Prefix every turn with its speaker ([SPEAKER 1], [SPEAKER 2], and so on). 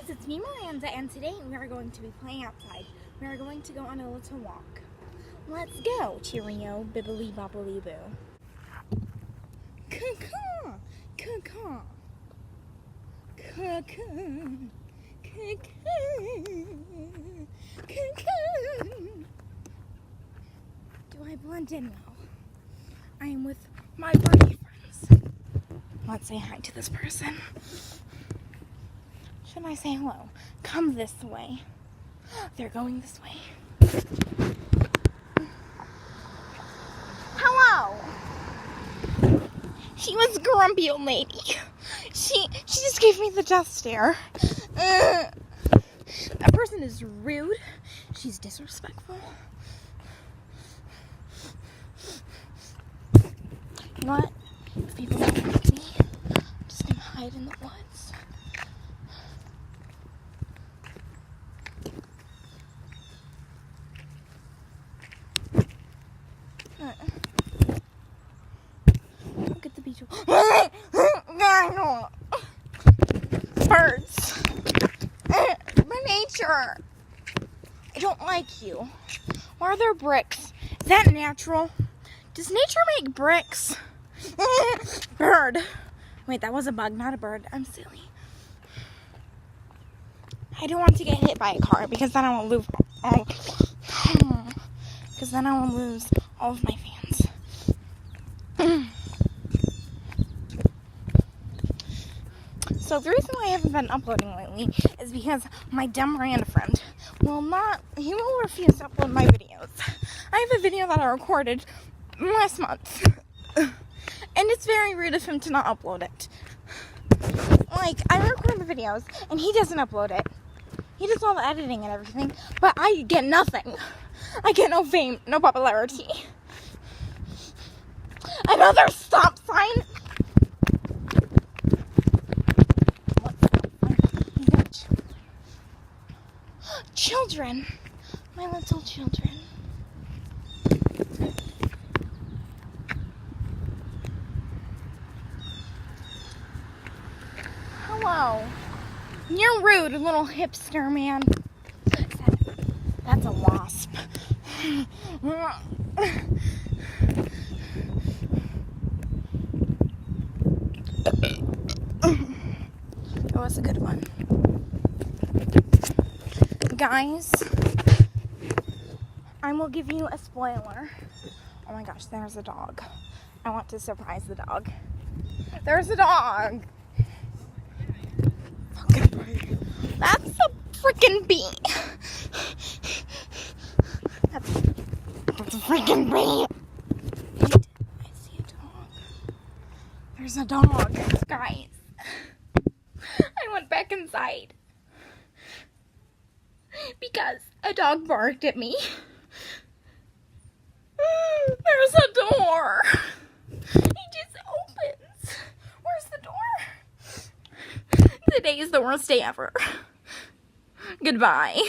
[SPEAKER 1] guys, it's me, Miranda, and today we are going to be playing outside. We are going to go on a little walk. Let's go, Cheerio, bibbly bobbly boo. Caw-caw, caw-caw, caw-caw, caw-caw, caw-caw. Do I blend in well? I am with my birdie friends. Let's say hi to this person. Should I say hello? Come this way. They're going this way. Hello! She was a grumpy old lady. She just gave me the death stare. That person is rude. She's disrespectful. You know what? If people don't like me, I'm just gonna hide in the woods. Look at the beach. Birds. My nature. I don't like you. Why are there bricks? Is that natural? Does nature make bricks? Bird. Wait, that was a bug, not a bird. I'm silly. I don't want to get hit by a car because then I will lose all. Because then I will lose all of my fans. So the reason why I haven't been uploading lately is because my dumb Miranda friend he will refuse to upload my videos. I have a video that I recorded last month. And it's very rude of him to not upload it. Like, I record the videos and he doesn't upload it. He does all the editing and everything, but I get nothing. I get no fame, no popularity. Another stop sign. What stop sign? Children. My little children. Hello. You're rude, little hipster man. That's a wasp. That was a good one. Guys, I will give you a spoiler. Oh my gosh, there's a dog. I want to surprise the dog. There's a dog. That's a freaking bee. That's a freaking bee. Wait, I see a dog. There's a dog. Guys, I went back inside because a dog barked at me. There's a door. He just opens. Where's the door? Today is the worst day ever. Goodbye.